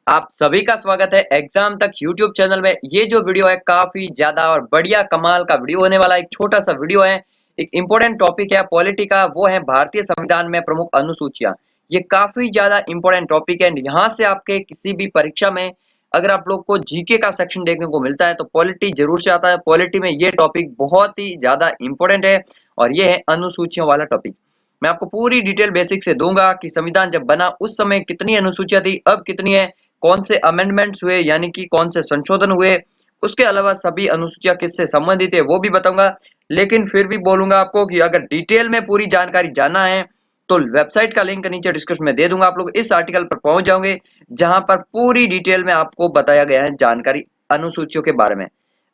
आप सभी का स्वागत है एग्जाम तक यूट्यूब चैनल में। ये जो वीडियो है काफी ज्यादा और बढ़िया कमाल का वीडियो होने वाला है। एक छोटा सा वीडियो है, एक इंपॉर्टेंट टॉपिक है पॉलिटी का, वो है भारतीय संविधान में प्रमुख अनुसूचियां। ये काफी ज्यादा इंपॉर्टेंट टॉपिक है। यहाँ से आपके किसी भी परीक्षा में अगर आप लोग को जीके का सेक्शन देखने को मिलता है तो पॉलिटी जरूर से आता है। पॉलिटी में ये टॉपिक बहुत ही ज्यादा इंपॉर्टेंट है और ये है अनुसूचियों वाला टॉपिक। मैं आपको पूरी डिटेल बेसिक से दूंगा कि संविधान जब बना उस समय कितनी अनुसूचियां थी, अब कितनी है, कौन से अमेंडमेंट्स हुए यानी कि कौन से संशोधन हुए, उसके अलावा सभी अनुसूचियां किससे संबंधित है वो भी बताऊंगा। लेकिन फिर भी बोलूंगा आपको कि अगर डिटेल में पूरी जानकारी जानना है तो वेबसाइट का लिंक नीचे डिस्क्रिप्शन में दे दूंगा। आप लोग इस आर्टिकल पर पहुंच जाओगे जहां पर पूरी डिटेल में आपको बताया गया है जानकारी अनुसूचियों के बारे में।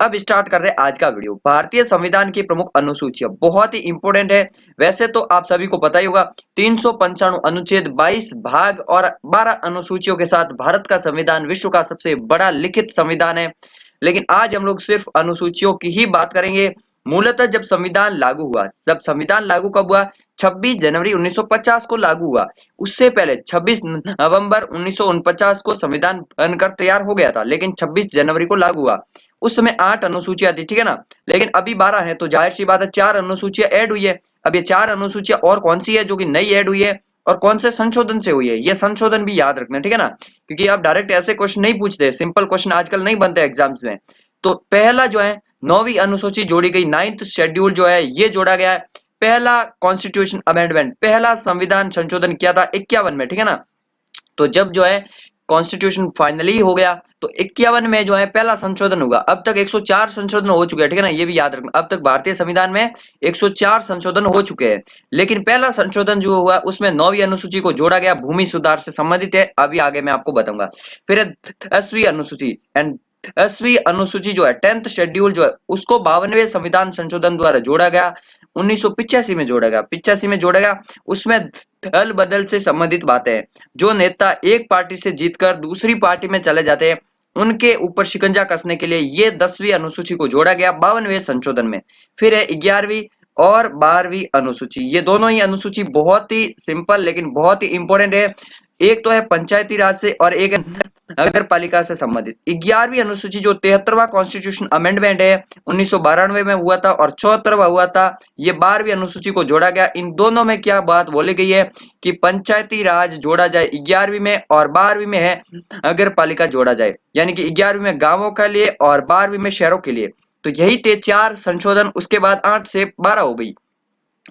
अब स्टार्ट कर रहे हैं आज का वीडियो। भारतीय संविधान की प्रमुख अनुसूचियां बहुत ही इंपॉर्टेंट है। वैसे तो आप सभी को पता ही होगा 395 अनुच्छेद, 22 भाग और 12 अनुसूचियों के साथ भारत का संविधान विश्व का सबसे बड़ा लिखित संविधान है। लेकिन आज हम लोग सिर्फ अनुसूचियों की ही बात करेंगे। मूलतः जब संविधान लागू हुआ, जब संविधान लागू कब हुआ, 26 जनवरी 1950 को लागू हुआ। उससे पहले 26 नवंबर 1949 को संविधान बनकर तैयार हो गया था, लेकिन 26 जनवरी को लागू हुआ। उस समय 8 अनुसूचियां थी, ठीक है ना। लेकिन अभी 12 है, तो जाहिर सी बात है 4 अनुसूचियां ऐड हुई है। अब ये 4 अनुसूचियां और कौन सी है जो कि नई ऐड हुई है और कौन से संशोधन से हुई है, ये संशोधन भी याद रखना, ठीक है ना। क्योंकि आप डायरेक्ट ऐसे क्वेश्चन नहीं पूछते, सिंपल क्वेश्चन आजकल नहीं बनते एग्जाम्स में। तो पहला जो है 9वीं अनुसूची जोड़ी गई, 9th शेड्यूल जो है ये जोड़ा गया है। पहला कॉन्स्टिट्यूशन अमेंडमेंट, पहला संविधान संशोधन किया था 51 में, ठीक है ना। तो जब जो है कॉन्स्टिट्यूशन फाइनली हो गया तो 51 में जो है पहला संशोधन होगा। अब तक 104 संशोधन हो चुके हैं, ठीक है ना, ये भी याद रखना। अब तक भारतीय संविधान में 104 संशोधन हो चुके हैं, लेकिन पहला संशोधन जो हुआ उसमें 9वीं अनुसूची को जोड़ा गया, भूमि सुधार से संबंधित है। अभी आगे मैं आपको बताऊंगा। फिर 10वीं अनुसूची एंड 10वीं अनुसूची जो है 10th शेड्यूल जो है उसको 52वें संविधान संशोधन द्वारा जोड़ा गया, 1985 में जोड़ा गया, 85 में जोड़ा गया। उसमें दल बदल से संबंधित बातें हैं। जो नेता एक पार्टी से जीतकर दूसरी पार्टी में चले जाते हैं उनके ऊपर शिकंजा कसने के लिए ये 10वीं अनुसूची को जोड़ा गया 52वें संशोधन में। फिर है 11वीं और 12वीं अनुसूची। ये दोनों ही अनुसूची बहुत ही सिंपल लेकिन बहुत ही इंपॉर्टेंट है। एक तो है पंचायती राज से और एक है नगर पालिका से संबंधित। 11वीं अनुसूची जो 73वां कॉन्स्टिट्यूशन अमेंडमेंट है 1992 में हुआ था और 74वां हुआ था, ये 12वीं अनुसूची को जोड़ा गया। इन दोनों में क्या बात बोली गई है कि पंचायती राज जोड़ा जाए 11वीं में और 12वीं में है नगर पालिका जोड़ा जाए, यानी कि 11वीं में गांवों के लिए और 12वीं में शहरों के लिए। तो यही थे 4 संशोधन। उसके बाद 8 से 12 हो गई।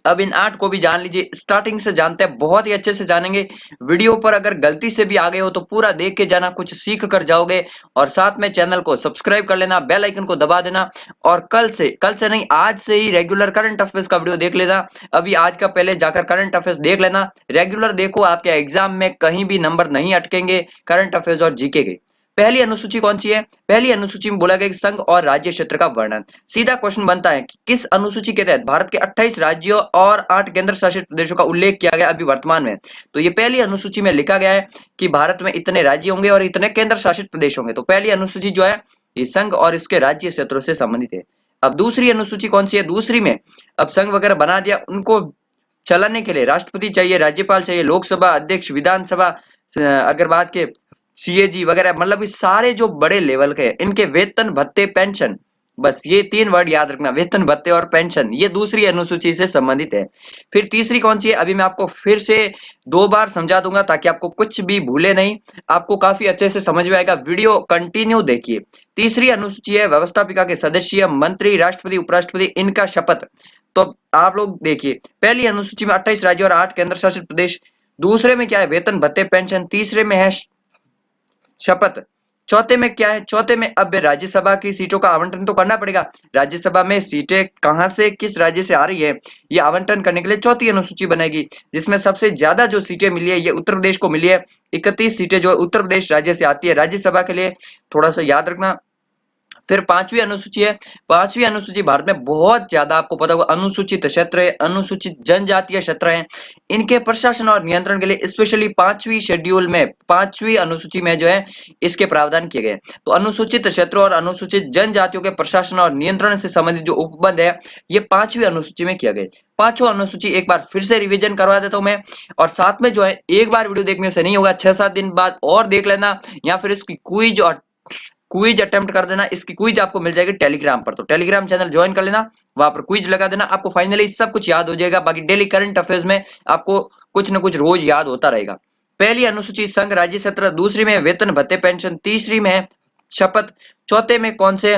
अब इन 8 को भी जान लीजिए, स्टार्टिंग से जानते हैं, बहुत ही अच्छे से जानेंगे। वीडियो पर अगर गलती से भी आ गए हो तो पूरा देख के जाना, कुछ सीख कर जाओगे। और साथ में चैनल को सब्सक्राइब कर लेना, बेल आइकन को दबा देना। और कल से नहीं, आज से ही रेगुलर करंट अफेयर्स का वीडियो देख लेना। अभी आज का पहले जाकर करंट अफेयर्स देख लेना, रेगुलर देखो, आपके एग्जाम में कहीं भी नंबर नहीं अटकेंगे करंट अफेयर्स और जीके के। पहली अनुसूची कौन सी है? पहली अनुसूची में बोला गया कि संघ और राज्य क्षेत्र का वर्णन। सीधा क्वेश्चन बनता है कि किस अनुसूची के तहत भारत के 28 राज्यों और 8 केंद्र शासित प्रदेशों का उल्लेख किया गया अभी वर्तमान में। तो ये पहली अनुसूची में लिखा गया है कि भारत में इतने राज्य होंगे और इतने केंद्र शासित प्रदेश होंगे। तो पहली अनुसूची जो है ये संघ और इसके राज्य क्षेत्रों से संबंधित है। अब दूसरी अनुसूची कौन सी है? दूसरी में अब संघ वगैरह बना दिया, उनको चलाने के लिए राष्ट्रपति चाहिए, राज्यपाल चाहिए, लोकसभा अध्यक्ष, विधानसभा, अगर बात के सीएजी वगैरह, मतलब ये सारे जो बड़े लेवल के इनके वेतन भत्ते पेंशन, बस ये 3 वर्ड याद रखना, वेतन भत्ते और पेंशन, ये दूसरी अनुसूची से संबंधित है। फिर तीसरी कौन सी है? अभी मैं आपको फिर से 2 बार समझा दूंगा ताकि आपको कुछ भी भूले नहीं, आपको काफी अच्छे से समझ में आएगा। वीडियो कंटिन्यू देखिए। तीसरी अनुसूची है व्यवस्थापिका के सदस्य, मंत्री, राष्ट्रपति, उपराष्ट्रपति, इनका शपथ। तो आप लोग देखिए, पहली अनुसूची में 28 राज्य और 8 केंद्र शासित प्रदेश, दूसरे में क्या है? वेतन भत्ते पेंशन, तीसरे में है शपथ। चौथे में क्या है? चौथे में अब राज्यसभा की सीटों का आवंटन तो करना पड़ेगा। राज्यसभा में सीटें कहां से, किस राज्य से आ रही है, ये आवंटन करने के लिए चौथी अनुसूची बनेगी, जिसमें सबसे ज्यादा जो सीटें मिली है ये उत्तर प्रदेश को मिली है। 31 सीटें जो उत्तर प्रदेश राज्य से आती है राज्यसभा के लिए, थोड़ा सा याद रखना। फिर पांचवी अनुसूची है। पांचवी अनुसूची भारत में बहुत ज्यादा आपको पता होगा अनुसूचित क्षेत्र है, अनुसूचित जनजातीय क्षेत्र है, इनके प्रशासन और नियंत्रण के लिए स्पेशली पांचवी शेड्यूल में, पांचवी अनुसूची में जो है इसके प्रावधान किए गए। तो अनुसूचित क्षेत्रों और अनुसूचित जनजातियों के प्रशासन और नियंत्रण से संबंधित जो उपबंध है ये पांचवी अनुसूची में किया गया। पांचों अनुसूची एक बार फिर से रिवीजन करवा देता हूं मैं, और साथ में जो है एक बार वीडियो देखने से नहीं होगा, 6-7 दिन बाद और देख लेना, या फिर इसकी क्विज अटेम्प्ट कर देना। इसकी क्विज आपको मिल जाएगी टेलीग्राम पर, तो टेलीग्राम चैनल ज्वाइन कर लेना, वहां पर क्विज लगा देना, आपको फाइनली सब कुछ याद हो जाएगा। बाकी डेली करंट अफेयर्स में आपको कुछ ना कुछ रोज याद होता रहेगा। पहली अनुसूची संघ राज्य क्षेत्र, दूसरी में वेतन भत्ते पेंशन, तीसरी में शपथ, चौथे में कौन से,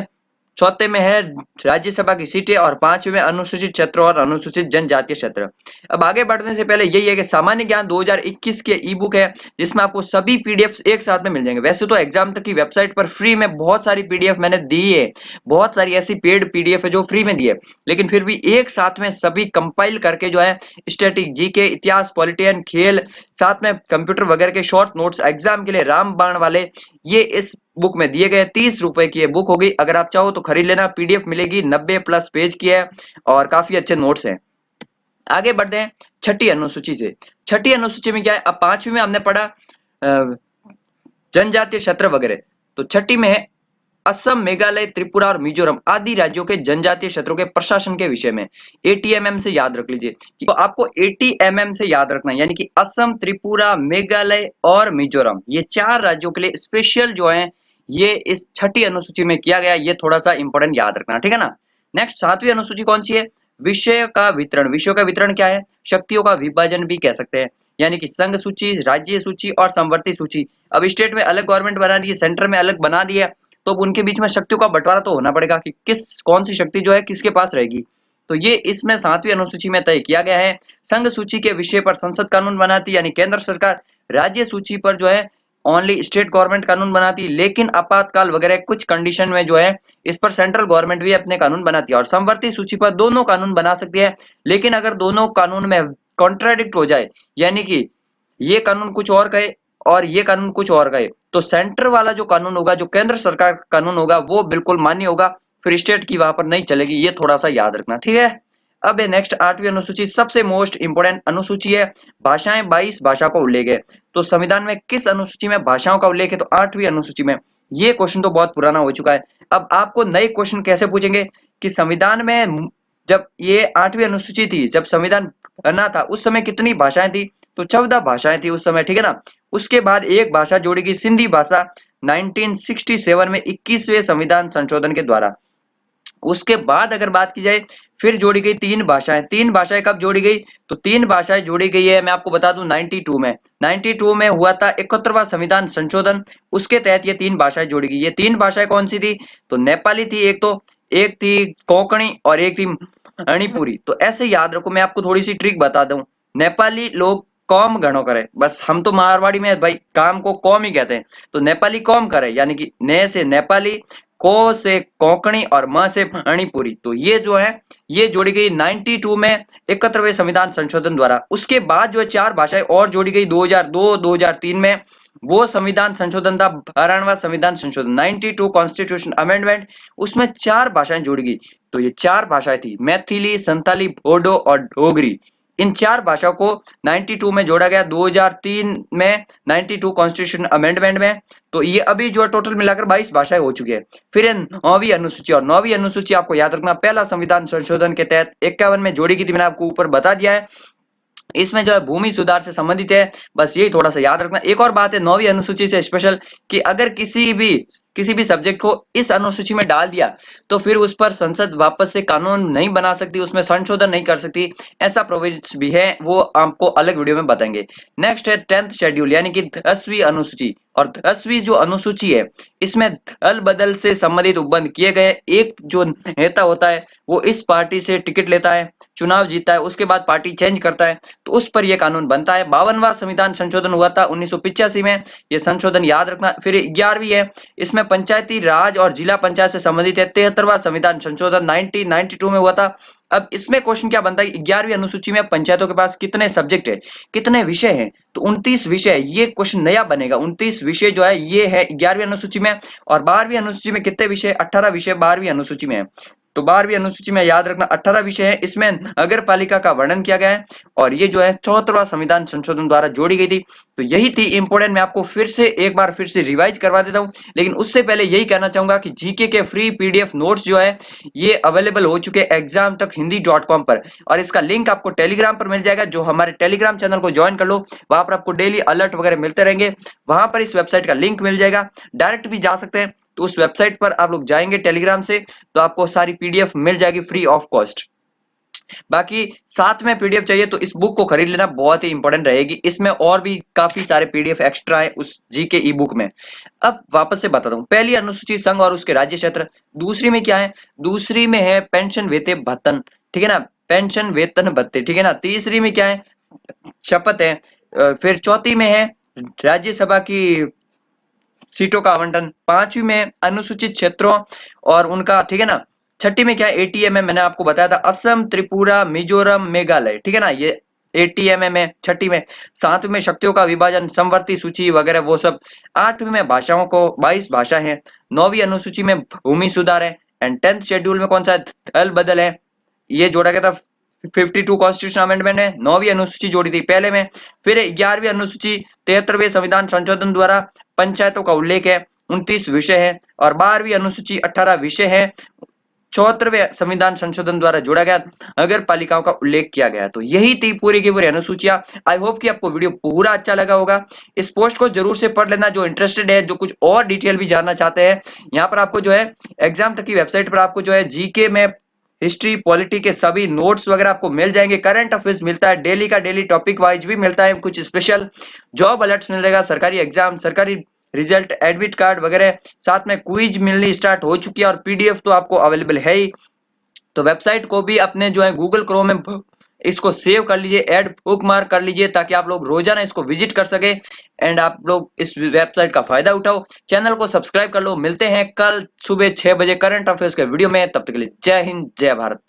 चौथे में है राज्यसभा की सीटें, और पांचवें में अनुसूचित क्षेत्र और अनुसूचित जनजातीय क्षेत्र। अब आगे बढ़ने से पहले यही है कि सामान्य ज्ञान 2021 के ई बुक है जिसमें आपको सभी पीडीएफ एक साथ में मिल जाएंगे। वैसे तो एग्जाम तक की वेबसाइट पर फ्री में बहुत सारी पीडीएफ मैंने दी है, बहुत सारी ऐसी पेड पीडीएफ है जो फ्री में दी है, लेकिन फिर भी एक साथ में सभी कंपाइल करके जो है स्टैटिक, जीके, इतिहास, पॉलिटियन, खेल, साथ में कंप्यूटर वगैरह के शॉर्ट नोट्स एग्जाम के लिए रामबाण वाले, ये इस बुक में दिए गए। 30 रुपए की ये बुक होगी, अगर आप चाहो तो खरीद लेना। पीडीएफ मिलेगी, 90+ पेज की है और काफी अच्छे नोट्स हैं। आगे बढ़ते हैं छठी अनुसूची से। छठी अनुसूची में क्या है, अब पांचवी में हमने पढ़ा जनजातीय क्षेत्र वगैरह, तो छठी में है असम, मेघालय, त्रिपुरा और मिजोरम आदि राज्यों के जनजातीय क्षेत्रों के प्रशासन के विषय में। एटीएमएम से याद रख लीजिए, तो आपको एटीएमएम से याद रखना, यानी कि असम, त्रिपुरा, मेघालय और मिजोरम, ये 4 राज्यों के लिए स्पेशल जो है ये इस छठी अनुसूची में किया गया। ये थोड़ा सा इंपॉर्टेंट याद रखना, ठीक है ना। नेक्स्ट सातवीं अनुसूची कौन सी है, विषय का वितरण। विषयों का वितरण क्या है, शक्तियों का विभाजन भी कह सकते हैं, यानी कि संघ सूची, राज्य सूची और समवर्ती सूची। अब स्टेट में अलग गवर्नमेंट बना दी है, सेंटर में अलग बना दिया, तो उनके बीच में शक्तियों का बंटवारा तो होना पड़ेगा कि कौन सी शक्ति जो है किसके पास रहेगी। तो ये इसमें सातवीं अनुसूची में तय किया गया है। संघ सूची के विषय पर संसद कानून बनाती है, यानी केंद्र सरकार। राज्य सूची पर जो है ओनली स्टेट गवर्नमेंट कानून बनाती है, लेकिन आपातकाल वगैरह कुछ कंडीशन में जो है इस पर सेंट्रल गवर्नमेंट भी अपने कानून बनाती है। और समवर्ती सूची पर दोनों कानून बना सकती है, लेकिन अगर दोनों कानून में कॉन्ट्राडिक्ट हो जाए, यानी कि ये कानून कुछ और कहे और ये कानून कुछ और कहे, तो सेंटर वाला जो कानून होगा, जो केंद्र सरकार कानून होगा, वो बिल्कुल मान्य होगा, फिर स्टेट की वहां पर नहीं चलेगी। ये थोड़ा सा याद रखना, ठीक है। अब नेक्स्ट आठवीं अनुसूची, सबसे मोस्ट इंपोर्टेंट अनुसूची है भाषाएं। 22 भाषा को उल्लेख है, तो संविधान में किस अनुसूची में भाषाओं का उल्लेख है, तो आठवीं अनुसूची में। ये क्वेश्चन तो बहुत पुराना हो चुका है। अब आपको नए क्वेश्चन कैसे पूछेंगे कि संविधान में जब ये आठवीं अनुसूची थी, जब संविधान बना था, उस समय कितनी भाषाएं थी, तो 14 भाषाएं थी उस समय, ठीक है ना। उसके बाद एक भाषा जोड़ी गई, सिंधी भाषा, 1967 में 21वें संविधान संशोधन के द्वारा। उसके बाद अगर बात की जाए, फिर जोड़ी गई 3 भाषाएं। 3 भाषाएं कब जोड़ी गई, तो 3 भाषाएं जोड़ी गई है, मैं आपको बता दूं 92 में। 92 में हुआ था 71वां संविधान संशोधन, उसके तहत ये 3 भाषाएं जोड़ी गई। ये 3 भाषाएं कौन सी थी, तो नेपाली थी एक थी कोंकणी और एक थी मणिपुरी। तो ऐसे याद रखो, मैं आपको थोड़ी सी ट्रिक बता दूं। नेपाली लोग कौम घणो करे, बस हम तो मारवाड़ी में भाई काम को कौम ही कहते हैं, तो नेपाली कौम करे, यानी कि ने से नेपाली, को से कोंकणी और म से मणिपुरी। तो ये जो है ये जोड़ी गई 92 में 71वें संविधान संशोधन द्वारा। उसके बाद जो है 4 भाषाएं और जोड़ी गई 2002-2003 में, वो संविधान संशोधन था 12वां संविधान संशोधन, 92 कॉन्स्टिट्यूशन अमेंडमेंट। उसमें 4 भाषाएं जोड़ी गई, तो ये 4 भाषाएं थी मैथिली, संताली, बोडो और डोगरी। इन 4 भाषाओं को 92 में जोड़ा गया, 2003 में 92 कॉन्स्टिट्यूशन अमेंडमेंट में। तो ये अभी जो टोटल मिलाकर 22 भाषाएं हो चुकी है। फिर 9वीं अनुसूची, और 9वीं अनुसूची आपको याद रखना पहला संविधान संशोधन के तहत 51 में जोड़ी गई थी, मैंने आपको ऊपर बता दिया है। इसमें जो है भूमि सुधार से संबंधित है, बस यही थोड़ा सा याद रखना। एक और बात है 9वीं अनुसूची से स्पेशल, कि अगर किसी भी सब्जेक्ट को इस अनुसूची में डाल दिया तो फिर उस पर संसद वापस से कानून नहीं बना सकती, उसमें संशोधन नहीं कर सकती, ऐसा प्रोविजन भी है, वो आपको अलग वीडियो में बताएंगे। नेक्स्ट है 10th शेड्यूल, यानी कि 10वीं अनुसूची। और 10वीं जो अनुसूची है, इसमें दल बदल से संबंधित उपबंध किए गए। एक जो नेता होता है वो इस पार्टी से टिकट लेता है, चुनाव जीतता है, उसके बाद पार्टी चेंज करता है, तो उस पर यह कानून बनता है। 52वां संविधान संशोधन हुआ था 1985 में, यह संशोधन याद रखना। फिर 11वीं है, इसमें पंचायती राज और जिला पंचायत से संबंधित है। 73वां संविधान संशोधन 1992 में हुआ था। अब इसमें क्वेश्चन क्या बनता है, 11वीं अनुसूची में पंचायतों के पास कितने सब्जेक्ट है, कितने विषय हैं, तो 29 विषय। ये क्वेश्चन नया बनेगा, 29 विषय जो है ये है 11वीं अनुसूची में। और 12वीं अनुसूची में कितने विषय, 18 विषय 12वीं अनुसूची में है। तो 12वीं अनुसूची में याद रखना 18 विषय है। इसमें नगर पालिका का वर्णन किया गया है और ये जो है 74वां संविधान संशोधन द्वारा जोड़ी गई थी। तो यही थी इंपोर्टेंट। मैं आपको फिर से एक बार फिर से रिवाइज करवा देता हूँ, लेकिन उससे पहले यही कहना चाहूंगा कि जीके के फ्री पीडीएफ नोट्स जो है ये अवेलेबल हो चुके हैं एग्जाम तक हिंदी.com पर, और इसका लिंक आपको टेलीग्राम पर मिल जाएगा। जो हमारे टेलीग्राम चैनल को ज्वाइन कर लो, वहां पर आपको डेली अलर्ट वगैरह मिलते रहेंगे। वहां पर इस वेबसाइट का लिंक मिल जाएगा, डायरेक्ट भी जा सकते हैं। तो उस वेबसाइट पर आप लोग जाएंगे टेलीग्राम से, तो आपको सारी पीडीएफ मिल जाएगी फ्री ऑफ कॉस्ट। बाकी साथ में पीडीएफ चाहिए तो इस बुक को खरीद लेना, बहुत ही इंपॉर्टेंट रहेगी। इसमें और भी काफी सारे पीडीएफ एक्स्ट्रा है उस जीके ई बुक में। अब वापस से बताता हूँ, पहली अनुसूची संघ और उसके राज्य क्षेत्र। दूसरी में क्या है, दूसरी में है पेंशन वेतन भत्तन, ठीक है ना, पेंशन वेतन भत्ते, ठीक है ना। तीसरी में क्या है, शपथ है। फिर चौथी में है राज्यसभा की सीटों का आवंटन। पांचवी में अनुसूचित क्षेत्रों और उनका, ठीक है ना। छठी में क्या है, एटीएमएम, मैंने आपको बताया था, असम, त्रिपुरा, मिजोरम, मेघालय, ठीक है ना, ये एटीएमएम है छठी में। सातवीं में शक्तियों का विभाजन, समवर्ती सूची वगैरह वो सब। आठवीं में भाषाओं को 22 भाषा है। नौवीं अनुसूची में भूमि सुधार है। एंड 10th शेड्यूल में कौन सा है, दल बदल है, ये जोड़ा गया था। 52 कॉन्स्टिट्यूशन अमेंडमेंट है, 9वीं अनुसूची जोड़ी थी पहले में। फिर 11वीं अनुसूची 73वें संविधान संशोधन द्वारा पंचायतों का उल्लेख है, 29 विषय है। और 12वीं अनुसूची 18 विषय है, 74वें संविधान संशोधन द्वारा जोड़ा गया, नगर पालिकाओं का उल्लेख किया गया। तो यही थी पूरी की पूरी अनुसूचियां। आई होप कि आपको वीडियो पूरा अच्छा लगा होगा। इस पोस्ट को जरूर से पढ़ लेना जो इंटरेस्टेड है, जो कुछ और डिटेल भी जानना चाहते हैं। यहाँ पर आपको जो है एग्जाम तक की वेबसाइट पर आपको जो है जीके में हिस्ट्री पॉलिटी के सभी नोट्स वगैरह आपको मिल जाएंगे। करंट अफेयर्स मिलता है, डेली का डेली टॉपिक वाइज भी मिलता है, कुछ स्पेशल जॉब अलर्ट्स मिल जाएगा, सरकारी एग्जाम, सरकारी रिजल्ट, एडमिट कार्ड वगैरह। साथ में क्विज मिलनी स्टार्ट हो चुकी है और पीडीएफ तो आपको अवेलेबल है ही। तो वेबसाइट को भी अपने जो है गूगल क्रोम में इसको सेव कर लीजिए, ऐड बुक मार्क कर लीजिए, ताकि आप लोग रोजाना इसको विजिट कर सके एंड आप लोग इस वेबसाइट का फायदा उठाओ। चैनल को सब्सक्राइब कर लो। मिलते हैं कल सुबह 6 बजे करंट अफेयर्स के वीडियो में। तब तक के लिए जय हिंद, जय भारत।